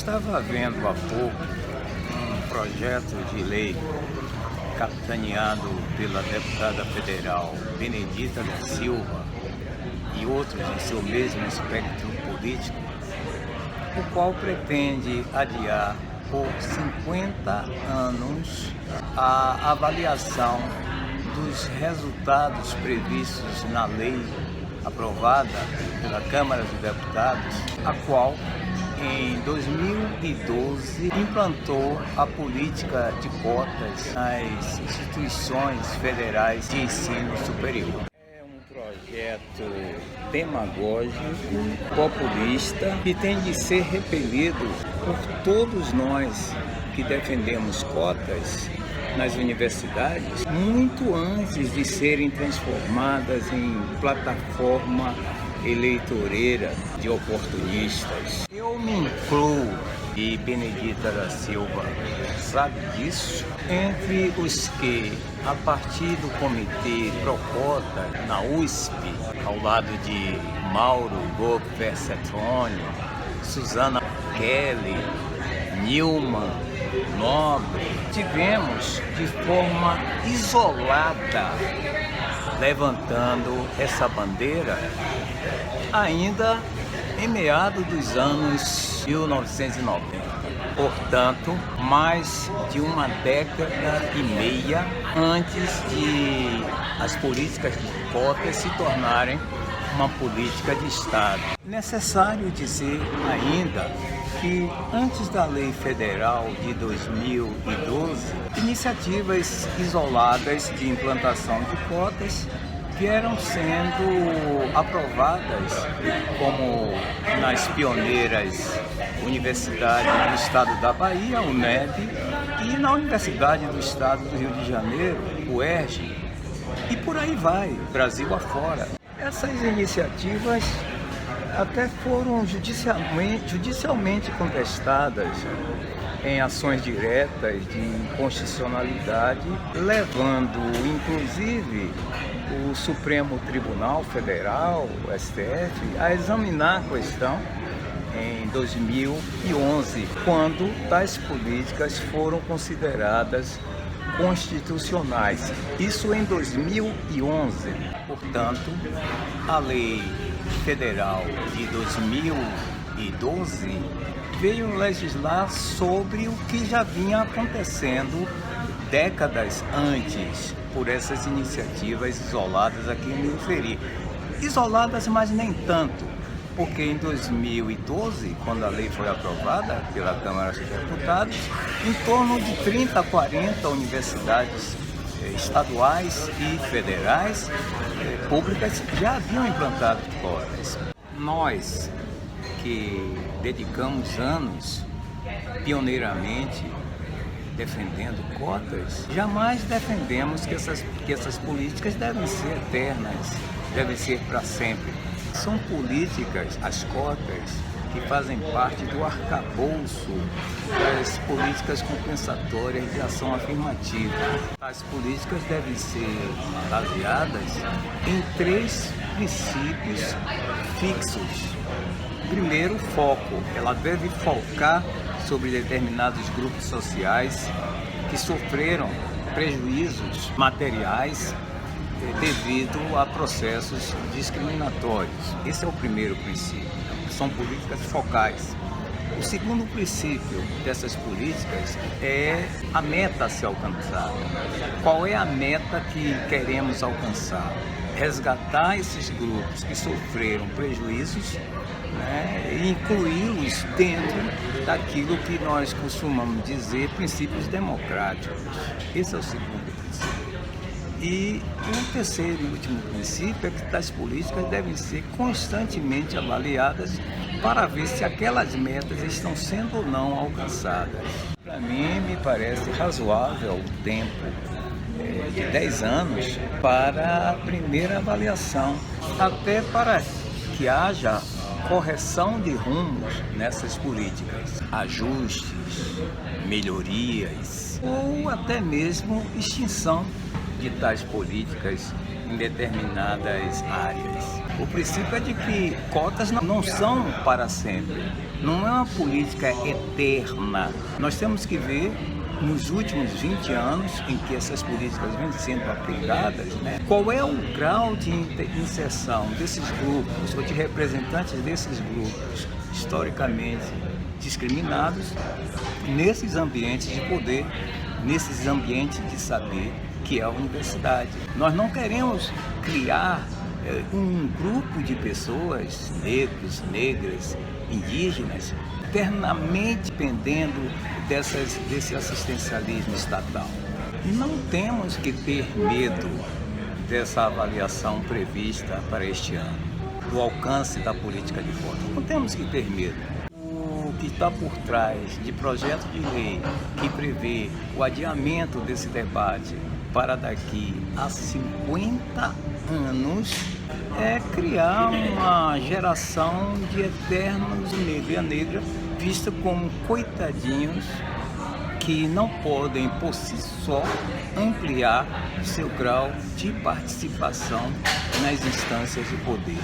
estava vendo há pouco um projeto de lei capitaneado pela deputada federal Benedita da Silva e outros em seu mesmo espectro político, o qual pretende adiar por 50 anos a avaliação dos resultados previstos na lei aprovada pela Câmara dos Deputados, a qual em 2012 implantou a política de cotas nas instituições federais de ensino superior. É um projeto demagógico, populista, que tem de ser repelido por todos nós que defendemos cotas nas universidades, muito antes de serem transformadas em plataforma eleitoreira de oportunistas. Eu me incluo, e Benedita da Silva sabe disso, entre os que, a partir do comitê Procota na USP, ao lado de Mauro Gopfersetronio, Susana Kelly, Nilman Nobre, tivemos de forma isolada levantando essa bandeira ainda em meados dos anos 1990. Portanto, mais de uma década e meia antes de as políticas de cotas se tornarem uma política de Estado. Necessário dizer ainda que, antes da Lei Federal de 2012, iniciativas isoladas de implantação de cotas vieram sendo aprovadas, como nas pioneiras universidades do Estado da Bahia, UNEB, e na Universidade do Estado do Rio de Janeiro, UERJ, e por aí vai, Brasil afora. Essas iniciativas até foram judicialmente contestadas em ações diretas de inconstitucionalidade, levando inclusive o Supremo Tribunal Federal, o STF, a examinar a questão em 2011, quando tais políticas foram consideradas constitucionais. Isso em 2011. Portanto, a Lei Federal de 2012 veio legislar sobre o que já vinha acontecendo décadas antes por essas iniciativas isoladas a que me referi. Isoladas, mas nem tanto, porque em 2012, quando a lei foi aprovada pela Câmara dos Deputados, em torno de 30 a 40 universidades estaduais e federais públicas já haviam implantado cotas. Nós, que dedicamos anos pioneiramente defendendo cotas, jamais defendemos que essas políticas devem ser eternas, devem ser para sempre. São políticas, as cotas, que fazem parte do arcabouço das políticas compensatórias de ação afirmativa. As políticas devem ser baseadas em 3 princípios fixos. Primeiro, foco. Ela deve focar sobre determinados grupos sociais que sofreram prejuízos materiais devido a processos discriminatórios. Esse é o primeiro princípio. São políticas focais. O segundo princípio dessas políticas é a meta a ser alcançada. Qual é a meta que queremos alcançar? Resgatar esses grupos que sofreram prejuízos, e incluí-los dentro daquilo que nós costumamos dizer princípios democráticos. Esse é o segundo princípio. E o terceiro e último princípio é que tais políticas devem ser constantemente avaliadas para ver se aquelas metas estão sendo ou não alcançadas. Para mim, me parece razoável o tempo de 10 anos para a primeira avaliação, até para que haja correção de rumos nessas políticas, ajustes, melhorias ou até mesmo extinção de tais políticas em determinadas áreas. O princípio é de que cotas não são para sempre, não é uma política eterna. Nós temos que ver, nos últimos 20 anos em que essas políticas vêm sendo aplicadas, né, qual é o grau de inserção desses grupos ou de representantes desses grupos historicamente discriminados nesses ambientes de poder, nesses ambientes de saber que é a universidade. Nós não queremos criar um grupo de pessoas, negros, negras, indígenas, eternamente pendendo desse assistencialismo estatal. Não temos que ter medo dessa avaliação prevista para este ano, do alcance da política de voto. Não temos que ter medo. O que está por trás de projeto de lei que prevê o adiamento desse debate para daqui a 50 anos é criar uma geração de eternos negros e a negra vista como coitadinhos que não podem por si só ampliar seu grau de participação nas instâncias de poder.